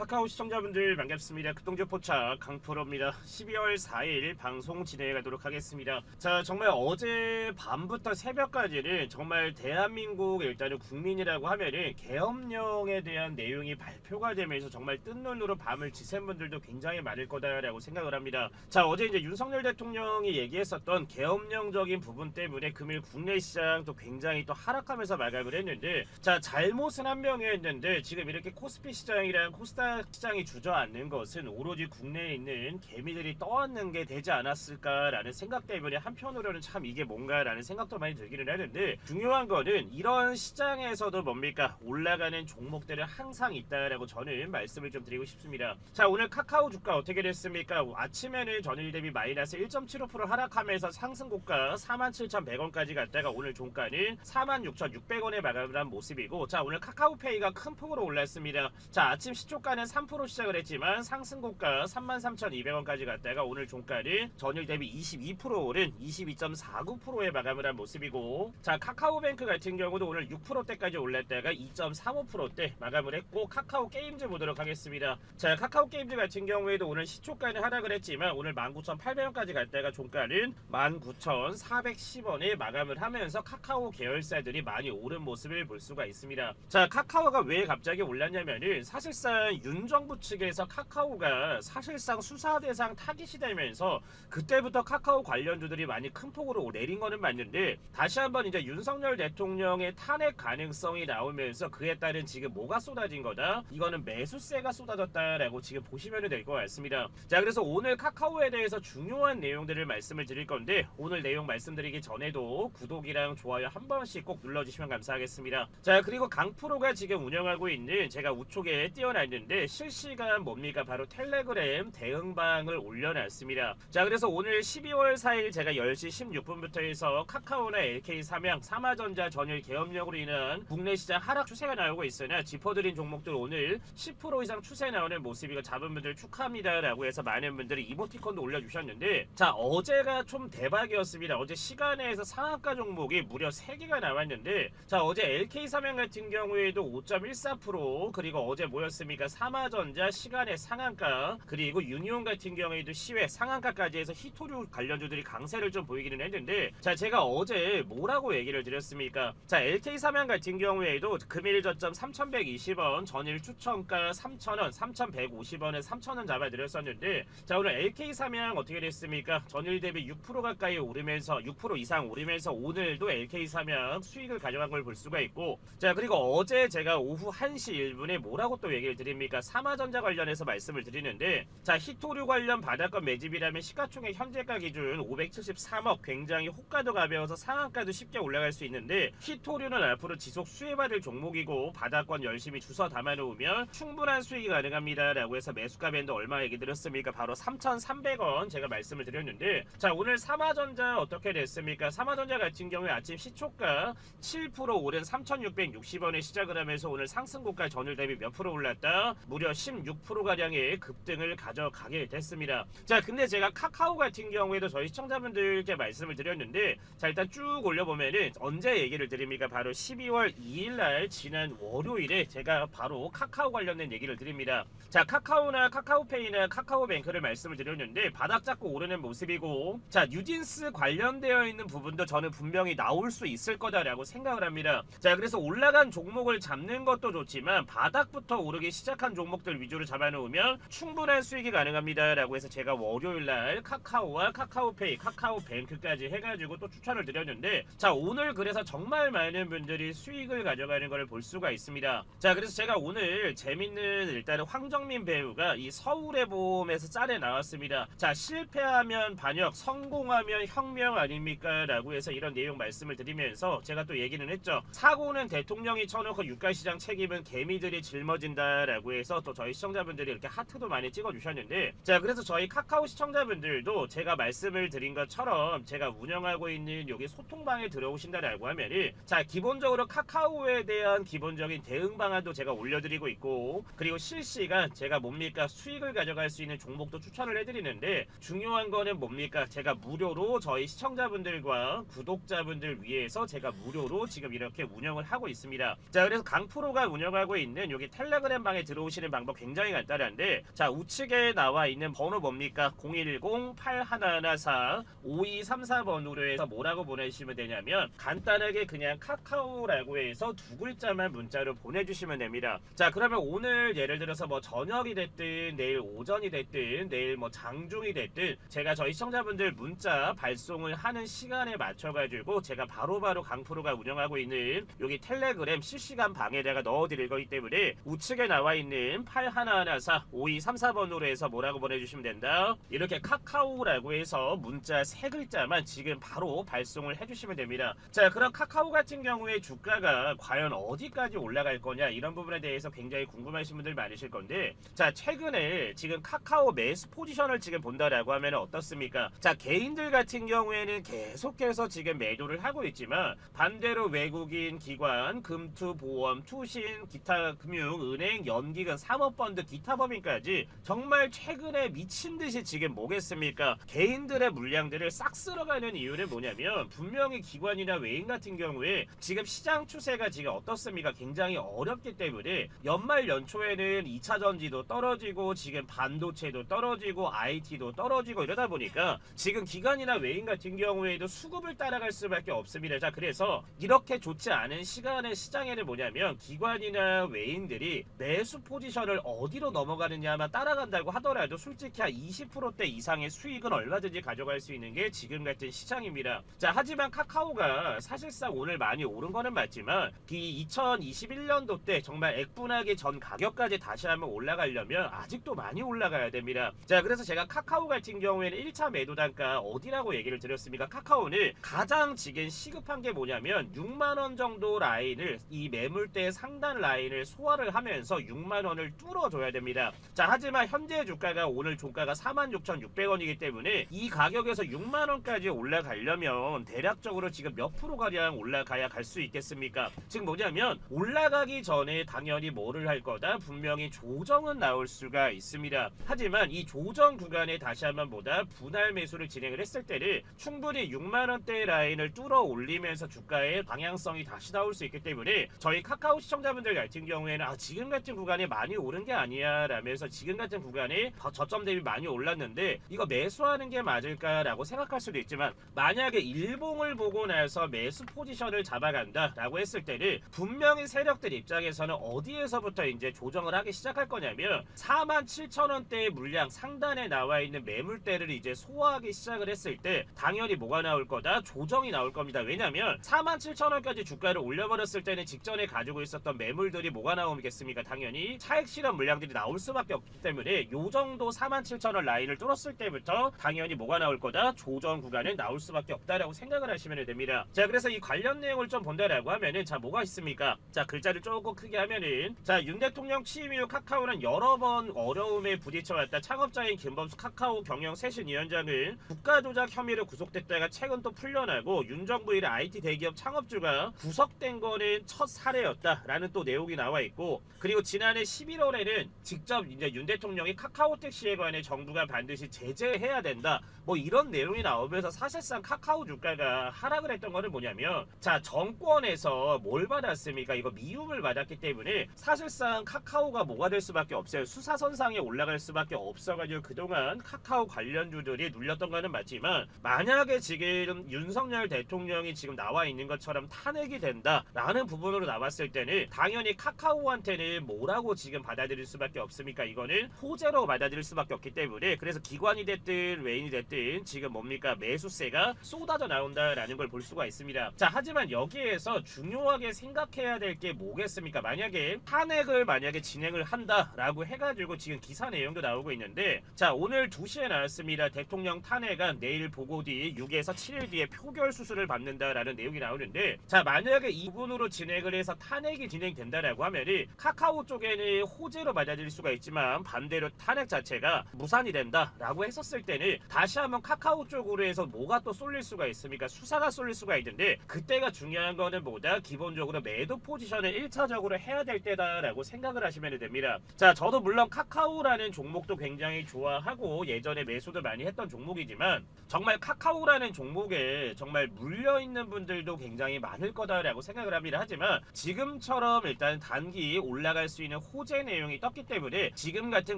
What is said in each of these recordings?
카카오 시청자분들 반갑습니다. 극동주 포착 강프로입니다. 12월 4일 방송 진행해 가도록 하겠습니다. 자, 정말 어제 밤부터 새벽까지는 정말 대한민국 일단은 국민이라고 하면은 계엄령에 대한 내용이 발표가 되면서 정말 뜬 눈으로 밤을 지샌 분들도 굉장히 많을 거다라고 생각을 합니다. 자, 어제 이제 윤석열 대통령이 얘기했었던 계엄령적인 부분 때문에 금일 국내 시장 또 굉장히 또 하락하면서 마감을 했는데, 자, 잘못은 한 명이었는데 지금 이렇게 코스피 시장이랑 코스닥 시장이 주저앉는 것은 오로지 국내에 있는 개미들이 떠안는 게 되지 않았을까라는 생각 때문에 한편으로는 참 이게 뭔가라는 생각도 많이 들기는 하는데, 중요한 거는 이런 시장에서도 뭡니까 올라가는 종목들은 항상 있다라고 저는 말씀을 좀 드리고 싶습니다. 자, 오늘 카카오 주가 어떻게 됐습니까? 아침에는 전일 대비 마이너스 1.75% 하락하면서 상승고가 47,100원까지 갔다가 오늘 종가는 46,600원에 마감을 한 모습이고, 자, 오늘 카카오페이가 큰 폭으로 올랐습니다. 자, 아침 시초가는 3% 시작을 했지만 상승고가 33,200원까지 갔다가 오늘 종가는 전일 대비 22% 오른 22.49%에 마감을 한 모습이고, 자, 카카오뱅크 같은 경우도 오늘 6%대까지 올랐다가 2.35%대 마감을 했고, 카카오 게임즈 보도록 하겠습니다. 자, 카카오 게임즈 같은 경우에도 오늘 시초가는 하락을 했지만 오늘 19,800원까지 갔다가 종가는 19,410원에 마감을 하면서 카카오 계열사들이 많이 오른 모습을 볼 수가 있습니다. 자, 카카오가 왜 갑자기 올랐냐면은 사실상 윤 정부 측에서 카카오가 사실상 수사 대상 타깃이 되면서 그때부터 카카오 관련주들이 많이 큰 폭으로 내린 거는 맞는데, 다시 한번 이제 윤석열 대통령의 탄핵 가능성이 나오면서 그에 따른 지금 뭐가 쏟아진 거다? 이거는 매수세가 쏟아졌다라고 지금 보시면 될 것 같습니다. 자, 그래서 오늘 카카오에 대해서 중요한 내용들을 말씀을 드릴 건데, 오늘 내용 말씀드리기 전에도 구독이랑 좋아요 한 번씩 꼭 눌러주시면 감사하겠습니다. 자, 그리고 강프로가 지금 운영하고 있는, 제가 우측에 띄워놨는데 실시간 뭡니까 바로 텔레그램 대응방을 올려놨습니다. 자, 그래서 오늘 12월 4일 제가 10시 16분부터 해서 카카오나 LK삼양, 삼화전자 전일 계엄령으로 인한 국내 시장 하락 추세가 나오고 있으나 짚어드린 종목들 오늘 10% 이상 추세 나오는 모습이고, 잡은 분들 축하합니다 라고 해서 많은 분들이 이모티콘도 올려주셨는데, 자, 어제가 좀 대박이었습니다. 어제 시간에서 상한가 종목이 무려 3개가 나왔는데, 자, 어제 LK삼양 같은 경우에도 5.14%, 그리고 어제 뭐였습니까? 삼화전자 시간의 상한가, 그리고 유니온 같은 경우에도 시외 상한가까지 해서 히토류 관련주들이 강세를 좀 보이기는 했는데, 자, 제가 어제 뭐라고 얘기를 드렸습니까? 자, LK삼양 같은 경우에도 금일 저점 3,120원, 전일 추천가 3,000원, 3,150원에 3,000원 잡아드렸었는데, 자, 오늘 LK삼양 어떻게 됐습니까? 전일 대비 6% 가까이 오르면서 6% 이상 오르면서 오늘도 LK삼양 수익을 가져간 걸 볼 수가 있고, 자, 그리고 어제 제가 오후 1시 1분에 뭐라고 또 얘기를 드립니까? 삼화전자 관련해서 말씀을 드리는데, 자, 히토류 관련 바닥권 매집이라면 시가총액 현재가 기준 573억, 굉장히 호가도 가벼워서 상한가도 쉽게 올라갈 수 있는데, 히토류는 앞으로 지속 수혜받을 종목이고 바닥권 열심히 주워 담아놓으면 충분한 수익이 가능합니다 라고 해서 매수가 밴드 얼마 얘기 드렸습니까? 바로 3,300원 제가 말씀을 드렸는데, 자, 오늘 삼화전자 어떻게 됐습니까? 삼화전자 같은 경우에 아침 시초가 7% 오른 3,660원에 시작을 하면서 오늘 상승고가 전일 대비 몇 프로 올랐다? 무려 16%가량의 급등을 가져가게 됐습니다. 자, 근데 제가 카카오 같은 경우에도 저희 시청자분들께 말씀을 드렸는데, 자, 일단 쭉 올려보면은 언제 얘기를 드립니까? 바로 12월 2일날 지난 월요일에 제가 바로 카카오 관련된 얘기를 드립니다. 자, 카카오나 카카오페이나 카카오뱅크를 말씀을 드렸는데 바닥 잡고 오르는 모습이고, 자, 뉴진스 관련되어 있는 부분도 저는 분명히 나올 수 있을 거다라고 생각을 합니다. 자, 그래서 올라간 종목을 잡는 것도 좋지만 바닥부터 오르기 시작한 종목들 위주로 잡아놓으면 충분한 수익이 가능합니다 라고 해서 제가 월요일날 카카오와 카카오페이, 카카오뱅크까지 해가지고 또 추천을 드렸는데, 자, 오늘 그래서 정말 많은 분들이 수익을 가져가는 걸 볼 수가 있습니다. 자, 그래서 제가 오늘 재밌는, 일단은 황정민 배우가 이 서울의 봄에서 짤에 나왔습니다. 자, 실패하면 반역, 성공하면 혁명 아닙니까 라고 해서 이런 내용 말씀을 드리면서 제가 또 얘기는 했죠. 사고는 대통령이 쳐놓고 유가시장 책임은 개미들이 짊어진다 라고 해서 또 저희 시청자분들이 이렇게 하트도 많이 찍어주셨는데, 자, 그래서 저희 카카오 시청자분들도 제가 말씀을 드린 것처럼 제가 운영하고 있는 여기 소통방에 들어오신다라고 하면은, 자, 기본적으로 카카오에 대한 기본적인 대응 방안도 제가 올려드리고 있고, 그리고 실시간 제가 뭡니까 수익을 가져갈 수 있는 종목도 추천을 해드리는데, 중요한 거는 뭡니까 제가 무료로 저희 시청자분들과 구독자분들 위해서 제가 무료로 지금 이렇게 운영을 하고 있습니다. 자, 그래서 강프로가 운영하고 있는 여기 텔레그램 방에 들어오시면 보내시는 방법 굉장히 간단한데, 자 우측에 나와 있는 번호 뭡니까? 010-8114-5234번으로 해서 뭐라고 보내시면 되냐면 간단하게 그냥 카카오라고 해서 두 글자만 문자로 보내주시면 됩니다. 자 그러면 오늘 예를 들어서 뭐 저녁이 됐든 내일 오전이 됐든 내일 뭐 장중이 됐든 제가 저희 시청자분들 문자 발송을 하는 시간에 맞춰가지고 제가 바로바로 강프로가 운영하고 있는 여기 텔레그램 실시간 방에다가 넣어드릴 거기 때문에 우측에 나와 있는 8114-5234번으로 해서 뭐라고 보내주시면 된다. 이렇게 카카오라고 해서 문자 세 글자만 지금 바로 발송을 해주시면 됩니다. 자 그럼 카카오 같은 경우에 주가가 과연 어디까지 올라갈 거냐 이런 부분에 대해서 굉장히 궁금하신 분들 많으실 건데, 자 최근에 지금 카카오 매수 포지션을 지금 본다라고 하면 어떻습니까? 자 개인들 같은 경우에는 계속해서 지금 매도를 하고 있지만 반대로 외국인 기관, 금투, 보험, 투신, 기타 금융, 은행, 연기금, 사모펀드, 기타 법인까지 정말 최근에 미친듯이 지금 뭐겠습니까? 개인들의 물량들을 싹 쓸어가는 이유는 뭐냐면 분명히 기관이나 외인 같은 경우에 지금 시장 추세가 지금 어떻습니까? 굉장히 어렵기 때문에 연말 연초에는 2차전지도 떨어지고 지금 반도체도 떨어지고 IT도 떨어지고 이러다 보니까 지금 기관이나 외인 같은 경우에도 수급을 따라갈 수밖에 없습니다. 자 그래서 이렇게 좋지 않은 시간의 시장에는 뭐냐면 기관이나 외인들이 매수 포지션을 어디로 넘어가느냐만 따라간다고 하더라도 솔직히 한 20%대 이상의 수익은 얼마든지 가져갈 수 있는 게 지금 같은 시장입니다. 자 하지만 카카오가 사실상 오늘 많이 오른 거는 맞지만 이 2021년도 때 정말 액분하기 전 가격까지 다시 한번 올라가려면 아직도 많이 올라가야 됩니다. 자 그래서 제가 카카오 같은 경우에는 1차 매도 단가 어디라고 얘기를 드렸습니까? 카카오는 가장 지금 시급한 게 뭐냐면 6만원 정도 라인을, 이 매물대 상단 라인을 소화를 하면서 6만원을 뚫어줘야 됩니다. 자 하지만 현재 주가가 오늘 종가가 46,600원이기 때문에 이 가격에서 6만원까지 올라가려면 대략적으로 지금 몇 프로가량 올라가야 갈 수 있겠습니까? 즉 뭐냐면 올라가기 전에 당연히 뭐를 할 거다? 분명히 조정은 나올 수가 있습니다. 하지만 이 조정 구간에 다시 한번 보다 분할 매수를 진행을 했을 때는 충분히 6만원대 라인을 뚫어 올리면서 주가의 방향성이 다시 나올 수 있기 때문에 저희 카카오 시청자분들 같은 경우에는 지금 같은 구간에 많이 오른 게 아니야 라면서 지금 같은 구간에 저점 대비 많이 올랐는데 이거 매수하는 게 맞을까 라고 생각할 수도 있지만, 만약에 일봉을 보고 나서 매수 포지션을 잡아간다 라고 했을 때는 분명히 세력들 입장에서는 어디에서부터 이제 조정을 하기 시작할 거냐면 47,000원대의 물량 상단에 나와 있는 매물대를 이제 소화하기 시작을 했을 때 당연히 뭐가 나올 거다? 조정이 나올 겁니다. 왜냐면 47,000원까지 주가를 올려버렸을 때는 직전에 가지고 있었던 매물들이 뭐가 나오겠습니까? 당연히 차익 실현 물량들이 나올 수밖에 없기 때문에 요 정도 47,000원 라인을 뚫었을 때부터 당연히 뭐가 나올 거다? 조정 구간은 나올 수밖에 없다라고 생각을 하시면 됩니다. 자 그래서 이 관련 내용을 좀 본다라고 하면은 자 뭐가 있습니까? 자 글자를 조금 크게 하면은 자 윤 대통령 취임 이후 카카오는 여러 번 어려움에 부딪혀왔다. 창업자인 김범수 카카오 경영 쇄신위원장은 국가 조작 혐의로 구속됐다가 최근 또 풀려나고 윤 정부 이래 IT 대기업 창업주가 구속된 거는 첫 사례였다라는 또 내용이 나와 있고, 그리고 지난해 11월에는 직접 이제 윤 대통령이 카카오 택시에 관해 정부가 반드시 제재해야 된다 뭐 이런 내용이 나오면서 사실상 카카오 주가가 하락을 했던 거는 뭐냐면 자 정권에서 뭘 받았습니까? 이거 미움을 받았기 때문에 사실상 카카오가 뭐가 될 수밖에 없어요. 수사선상에 올라갈 수밖에 없어가지고 그동안 카카오 관련주들이 눌렸던 거는 맞지만, 만약에 지금 윤석열 대통령이 지금 나와 있는 것처럼 탄핵이 된다라는 부분으로 나왔을 때는 당연히 카카오한테는 뭐라고 지금 받아들일 수밖에 없습니까? 이거는 호재로 받아들일 수밖에 없기 때문에, 그래서 기관이 됐든 외인이 됐든 지금 뭡니까? 매수세가 쏟아져 나온다라는 걸 볼 수가 있습니다. 자 하지만 여기에서 중요하게 생각해야 될 게 뭐겠습니까? 만약에 탄핵을 진행을 한다라고 해가지고 지금 기사 내용도 나오고 있는데, 자 오늘 2시에 나왔습니다. 대통령 탄핵안 내일 보고 뒤 6에서 7일 뒤에 표결 수술을 받는다라는 내용이 나오는데, 자 만약에 이 부분으로 진행을 해서 탄핵이 진행된다라고 하면은 카카오 쪽에는 호재로 받아들일 수가 있지만 반대로 탄핵 자체가 무산이 된다라고 했었을 때는 다시 한번 카카오 쪽으로 해서 뭐가 또 쏠릴 수가 있습니까? 수사가 쏠릴 수가 있는데, 그때가 중요한 거는 뭐다? 기본적으로 매도 포지션을 1차적으로 해야 될 때다라고 생각을 하시면 됩니다. 자 저도 물론 카카오라는 종목도 굉장히 좋아하고 예전에 매수도 많이 했던 종목이지만 정말 카카오라는 종목에 정말 물려있는 분들도 굉장히 많을 거다라고 생각을 합니다. 하지만 지금처럼 일단 단기 올라갈 수 있는 호재 내용이 떴기 때문에 지금 같은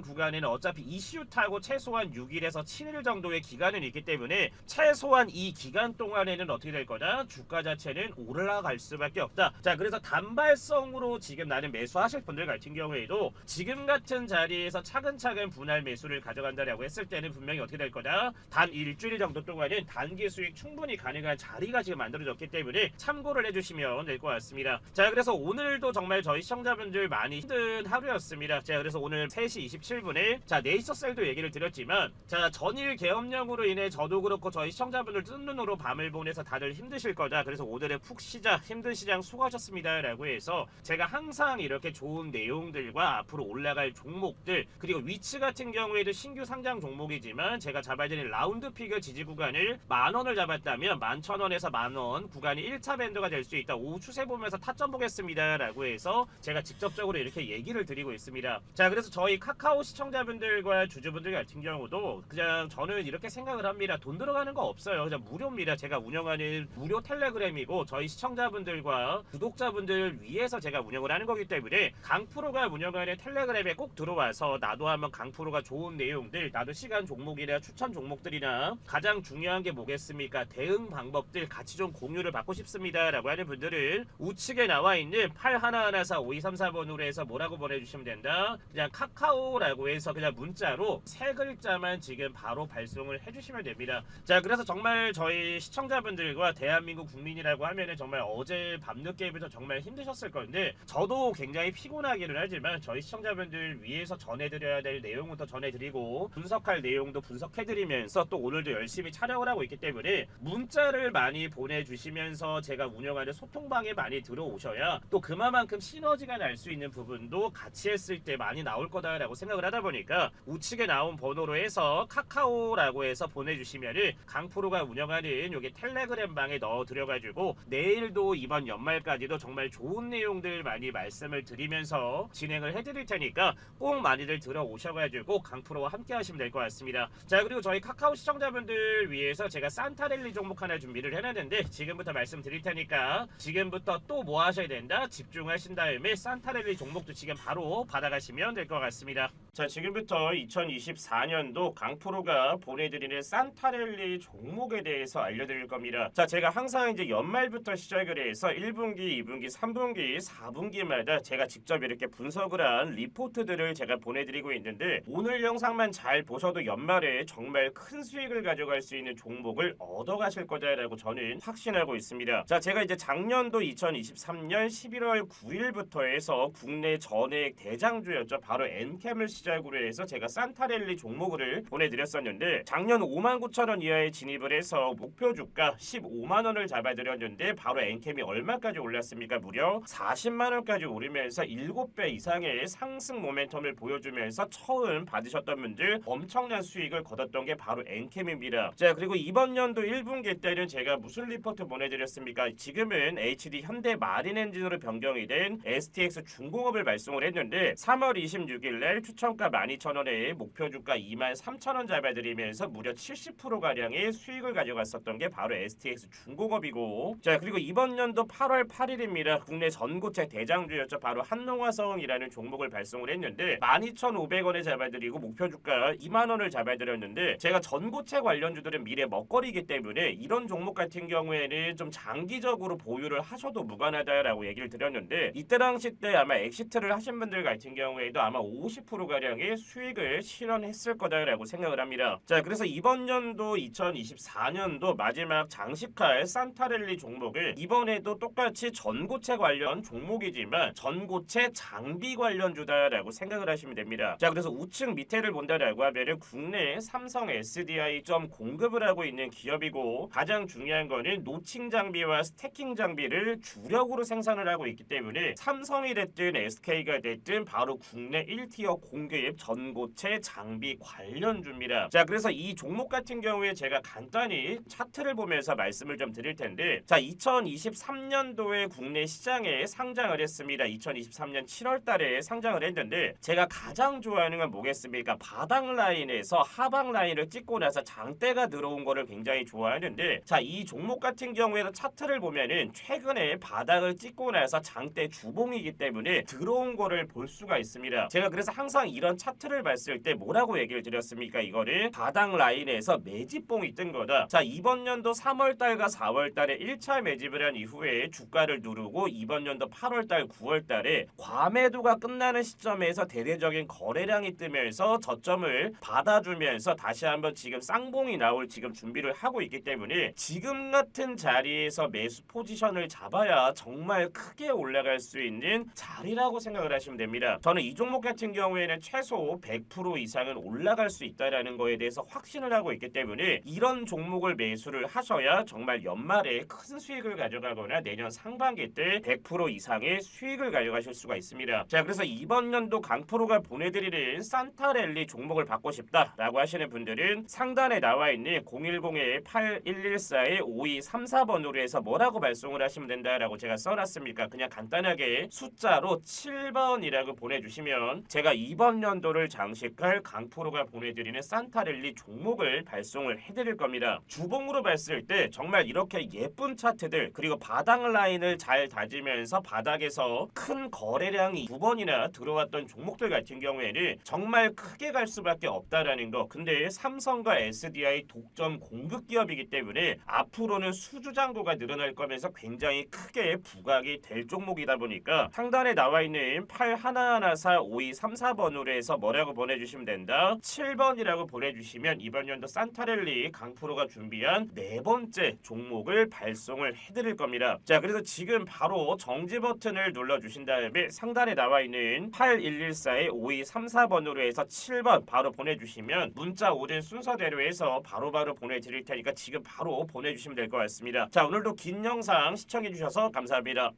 구간에는 어차피 이슈 타고 최소한 6일에서 7일 정도의 기간은 있기 때문에 최소한 이 기간 동안에는 어떻게 될 거냐? 주가 자체는 올라갈 수밖에 없다. 자, 그래서 단발성으로 지금 나는 매수하실 분들 같은 경우에도 지금 같은 자리에서 차근차근 분할 매수를 가져간다라고 했을 때는 분명히 어떻게 될 거다? 단 일주일 정도 동안은 단기 수익 충분히 가능한 자리가 지금 만들어졌기 때문에 참고를 해주시면 될 것 같습니다. 자, 그래서 오늘도 정말 저희 시청자분들 많이 힘든 하루였습니다. 자, 그래서 오늘 3시 27분에 자 네이처셀도 얘기를 드렸지만 자 전일 계엄령으로 인해 저도 그렇고 저희 시청자분들 뜬 눈으로 밤을 보내서 다들 힘드실 거다. 그래서 오늘의 푹 쉬자 힘든 시장 수고하셨습니다 라고 해서 제가 항상 이렇게 좋은 내용들과 앞으로 올라갈 종목들 그리고 위치 같은 경우에도 신규 상장 종목이지만 제가 잡아드린 라운드 피겨 지지 구간을 10,000원을 잡았다면 11,000원에서 10,000원 구간이 1차 밴드가 될 수 있다. 오후 추세 보면서 타점 보겠습니다 라고 해서 제가 직접적으로 이렇게 얘기를 드리고 있습니다. 자, 그래서 저희 카카오 시청자분들과 주주분들 같은 경우도 그냥 저는 이렇게 생각을 합니다. 돈 들어가는 거 없어요. 그냥 무료입니다. 제가 운영하는 무료 텔레그램이고 저희 시청자분들과 구독자분들 위해서 제가 운영을 하는 거기 때문에 강프로가 운영하는 텔레그램에 꼭 들어와서 나도 한번 강프로가 좋은 내용들 나도 시간 종목이나 추천 종목들이나 가장 중요한 게 뭐겠습니까? 대응 방법들 같이 좀 공유를 받고 싶습니다 라고 하는 분들은 우측에 나와 있는 81145234번으로 해서 뭐라고 보내주시면 된다. 그냥 카카오라고 해서 그냥 문자로 3글자만 지금 바로 발송을 해주시면 됩니다. 자, 그래서 정말 저희 시청자분들과 대한민국 국민이라고 하면은 정말 어제 밤늦게부터 정말 힘드셨을 건데 저도 굉장히 피곤하기는 하지만 저희 시청자분들 위해서 전해드려야 될 내용부터 전해드리고 분석할 내용도 분석해드리면서 또 오늘도 열심히 촬영을 하고 있기 때문에 문자를 많이 보내주시면서 제가 운영하는 소통방에 많이 들어오셔야 또 그만큼 시너지가 날 수 있는 부분도 같이 했을 때 많이 나올 거다라고 생각을 하다 보니까 우측에 나온 번호로 해서 카카오라고 해서 보내주시면은 강프로가 운영하는 여기 텔레그램 방에 넣어드려가지고 내일도 이번 연말까지도 정말 좋은 내용들 많이 말씀을 드리면서 진행을 해드릴 테니까 꼭 많이들 들어오셔가지고 강프로와 함께 하시면 될 것 같습니다. 자, 그리고 저희 카카오 시청자분들 위해서 제가 산타랠리 종목 하나 준비를 해놨는데 지금부터 말씀드릴 테니까 지금부터 또 뭐 하셔야 된다? 집중하신 다음에 산타랠리 종목도 지금 바로 받아가시면 될 것 같습니다. 자, 지금부터 2024년도 강프로가 보내드리는 산타랠리 종목에 대해서 알려드릴 겁니다. 자, 제가 항상 이제 연말부터 시작을 해서 1분기, 2분기, 3분기, 4분기마다 제가 직접 이렇게 분석을 한 리포트들을 제가 보내드리고 있는데 오늘 영상만 잘 보셔도 연말에 정말 큰 수익을 가져갈 수 있는 종목을 얻어가실 거다라고 저는 확신하고 있습니다. 자, 제가 이제 작년도 2023년 11월 9일부터 해서 국내 전액 대장주였죠. 바로 엔캠을 시작으로 해서 제가 산타랠리 종목을 보내드렸었는데 작년 59,000원 이하에 진입을 해서 목표 주가 15만원을 잡아드렸는데 바로 엔캠이 얼마까지 올랐습니까? 무려 40만원까지 오르면서 7배 이상의 상승 모멘텀을 보여주면서 처음 받으셨던 분들 엄청난 수익을 거뒀던 게 바로 엔캠입니다. 자, 그리고 이번 연도 1분기 때는 제가 무슨 리포트 보내드렸습니까? 지금은 HD 현대 마린 엔진으로 변경이 된 STX 중공업을 발송을 했는데 3월 26일날 추천가 12,000원에 목표 주가 23,000원 잡아드리면서 무려 70%가량의 수익을 가져갔었던 게 바로 STX 중공업이고 자, 그리고 이번 연도 8월 8일입니다. 국내 전고체 대장주였죠. 바로 한농화성이라는 종목을 발송을 했는데 12,500원에 잡아드리고 목표 주가 2만원을 잡아드렸는데 제가 전고체 관련주들은 미래 먹거리이기 때문에 이런 종목 같은 경우에는 좀 장기적으로 보유를 하셔도 무관하다라고 얘기를 드렸는데 이때 당시 때 아마 엑시트를 하신 분들 같은 경우에도 아마 50%가량의 수익을 실현했을 거다라고 생각을 합니다. 자, 그래서 이번 연도 2024년도 마지막 장식할 산타랠리 종목을 이번에도 똑같이 전고체 관련 종목이지만 전고체 장비 관련주다라고 생각을 하시면 됩니다. 자, 그래서 우측 밑에를 본다라고 하면은 국내 삼성 SDI 점 공급을 하고 있는 기업이고 가장 중요한 거는 노칭 장비와 스태킹 장비를 주력으로 생산을 하고 있기 때문에 삼성이 됐든 SK가 됐든 바로 국내 1티어 공급 전고체 장비 관련주입니다. 자, 그래서 이 종목 같은 경우에 제가 간단히 차트를 보면서 말씀을 좀 드릴 텐데 자, 2023년도에 국내 시장에 상장을 했습니다. 2023년 7월 달에 상장을 했는데 제가 가장 좋아하는 건 뭐겠습니까? 바닥 라인에서 하방 라인을 찍고 나서 장대가 들어온 거를 굉장히 좋아하는데 자, 이 종목 같은 경우에도 차트를 보면은 최근에 바닥을 찍고 나서 장대 주봉이기 때문에 들어온 거를 거를 볼 수가 있습니다. 제가 그래서 항상 이런 차트를 봤을 때 뭐라고 얘기를 드렸습니까? 이거를 바닥 라인에서 매집봉이 뜬 거다. 자, 이번 연도 3월달과 4월달에 1차 매집을 한 이후에 주가를 누르고 이번 연도 8월달, 9월달에 과매도가 끝나는 시점에서 대대적인 거래량이 뜨면서 저점을 받아주면서 다시 한번 지금 쌍봉이 나올 지금 준비를 하고 있기 때문에 지금 같은 자리에서 매수 포지션을 잡아야 정말 크게 올라갈 수 있는 자리라고 생각을 하시면 됩니다. 저는 이 종목 같은 경우에는 최소 100% 이상은 올라갈 수 있다라는 거에 대해서 확신을 하고 있기 때문에 이런 종목을 매수를 하셔야 정말 연말에 큰 수익을 가져가거나 내년 상반기 때 100% 이상의 수익을 가져가실 수가 있습니다. 자, 그래서 이번 연도 강프로가 보내드리는 산타랠리 종목을 받고 싶다라고 하시는 분들은 상단에 나와 있는 010-8114-5234번으로 해서 뭐라고 발송을 하시면 된다라고 제가 써놨습니까? 그냥 간단하게 숫자로 7번이라고 보내주시면 제가 이번 연도를 장식할 강프로가 보내드리는 산타랠리 종목을 발송을 해드릴 겁니다. 주봉으로 봤을 때 정말 이렇게 예쁜 차트들 그리고 바닥 라인을 잘 다지면서 바닥에서 큰 거래량이 2번이나 들어왔던 종목들 같은 경우에는 정말 크게 갈 수밖에 없다라는 거. 근데 삼성과 SDI 독점 공급 기업이기 때문에 앞으로는 수주장고가 늘어날 거면서 굉장히 크게 부각이 될 종목이다 보니까 상단에 나와 있는 8114-5234번으로 해서 뭐라고 보내주시면 된다. 7번이라고 보내주시면 이번 연도 산타랠리 강프로가 준비한 네 번째 종목을 발송을 해드릴 겁니다. 자, 그래서 지금 바로 정지 버튼을 눌러주신 다음에 상단에 나와 있는 8114-5234번으로 해서 7번 바로 보내주시면 문자 오는 순서대로 해서 바로바로 보내드릴 테니까 지금 바로 보내주시면 될 것 같습니다. 자, 오늘도 긴 영상 시청해주셔서 감사합니다.